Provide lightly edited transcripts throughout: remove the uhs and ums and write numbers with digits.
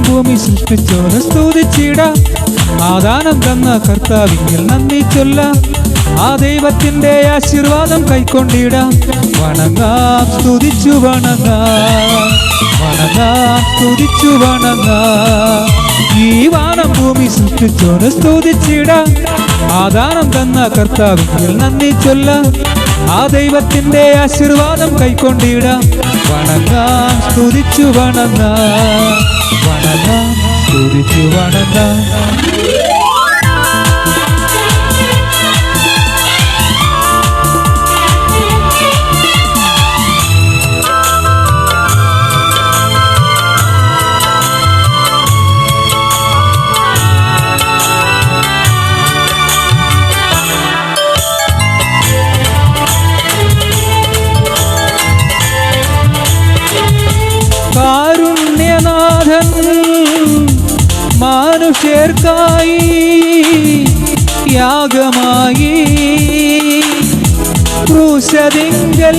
ഭൂമി സൃഷ്ടിച്ചോന് സ്തുതിച്ചിടാം. ആ ദാനം തന്ന കർത്താവിങ്കിൽ നന്ദി ചൊല്ലാം. ആ ദൈവത്തിന്റെ ആശീർവാദം കൈക്കൊണ്ടിടാം. വണങ്ങാം, സ്തുതിച്ചു വണങ്ങാം, വണങ്ങാം, സ്തുതിച്ചു വണങ്ങാം. ഈ വാനം ഭൂമി സൃഷ്ടിച്ചോന് സ്തുതിച്ചിടാം. ആ ദാനം തന്ന കർത്താവിങ്കിൽ നന്ദി ചൊല്ലാം. ആ ദൈവത്തിന്റെ ആശീർവാദം കൈക്കൊണ്ടിടാം. വണങ്ങാം, സ്തുതിച്ചു വണങ്ങാം, വണങ്ങാം, സ്തുതിച്ചു വണങ്ങാം. കാരുണ്യനാഥൻ മനുഷ്യർക്കായി യാഗമായി ക്രൂശതിങ്കൽ.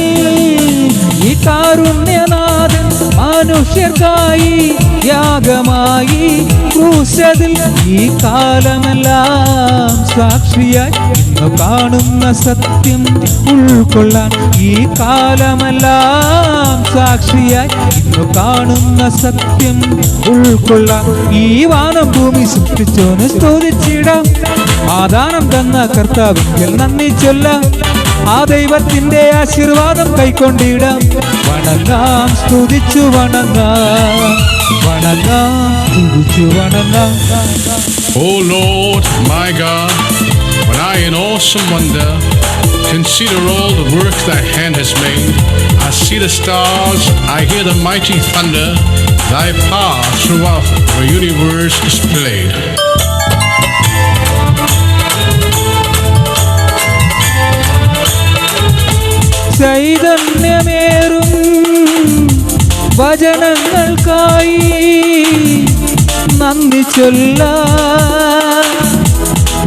ഈ കാരുണ്യനാഥൻ മനുഷ്യർക്കായി യാഗമായി ക്രൂശതിൽ. ഈ കാലമെല്ലാം സാക്ഷിയായി ഇന്നു കാണുന്ന സത്യം ഉൾക്കൊള്ളാൻ. ഈ കാലമെല്ലാം സാക്ഷിയായി ഇന്നു കാണുന്ന സത്യം ഉൾക്കൊള്ളാൻ. ഈ വാനം ഭൂമി സൃഷ്ടിച്ചോന് സ്തുതിച്ചിടാം. ആ ദാനം തന്ന കർത്താവിങ്കിൽ നന്ദി ചൊല്ലാം. ആ ദൈവത്തിന്റെ ആശീർവാദം കൈക്കൊണ്ടിടാം. വണങ്ങാം, സ്തുതിച്ചു വണങ്ങാം, വണങ്ങാം, സ്തുതിച്ചു വണങ്ങാം. O Lord, my God, when I in awesome wonder consider all the work thy hand has made, I see the stars, I hear the mighty thunder, thy power throughout the universe displayed. ചൈതന്യമേറും വചനങ്ങൾക്കായി നന്ദി ചൊല്ലാം.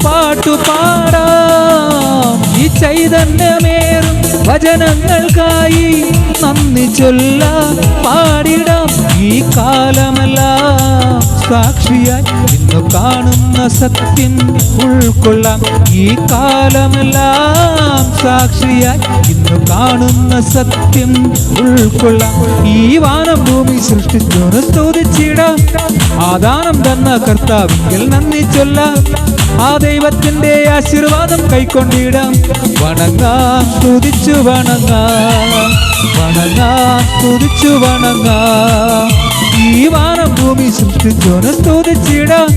പാട്ടുപാടാം. ഈ ചൈതന്യമേറും വചനങ്ങൾക്കായി നന്ദി ചൊല്ലാം. പാടിടാം. ഈ കാലമെല്ലാം സാക്ഷിയായി ഇന്നു കാണുന്ന സത്യം ഉൾക്കൊള്ളാം. ഈ കാലമെല്ലാം സാക്ഷിയായി ഇന്നു കാണുന്ന സത്യം ഉൾക്കൊള്ളാം. ഈ വാനം ഭൂമി സൃഷ്ടിച്ചോന് സ്തുതിച്ചിടാം. ആ ദാനം തന്ന കർത്താവിങ്കിൽ നന്ദി ചൊല്ലാം. ആ ദൈവത്തിന്റെ ആശീർവാദം കൈക്കൊണ്ടിടാം. വണങ്ങാം, സ്തുതിച്ചു വണങ്ങാം, വണങ്ങാം, സ്തുതിച്ചു വണങ്ങാം. ഈ വാനം ഭൂമി സൃഷ്ടിച്ചോന് സ്തുതിച്ചിടാം.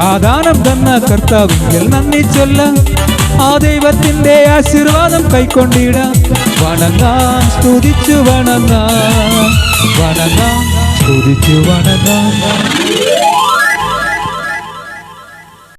ആ ദാനം തന്ന കർത്താവിങ്കിൽ നന്ദി ചൊല്ലാം. ആ ദൈവത്തിന്റെ ആശീർവാദം കൈക്കൊണ്ടിടാം. വണങ്ങാം, സ്തുതിച്ചു വണങ്ങാം, വണങ്ങാം, സ്തുതിച്ചു വണങ്ങാം.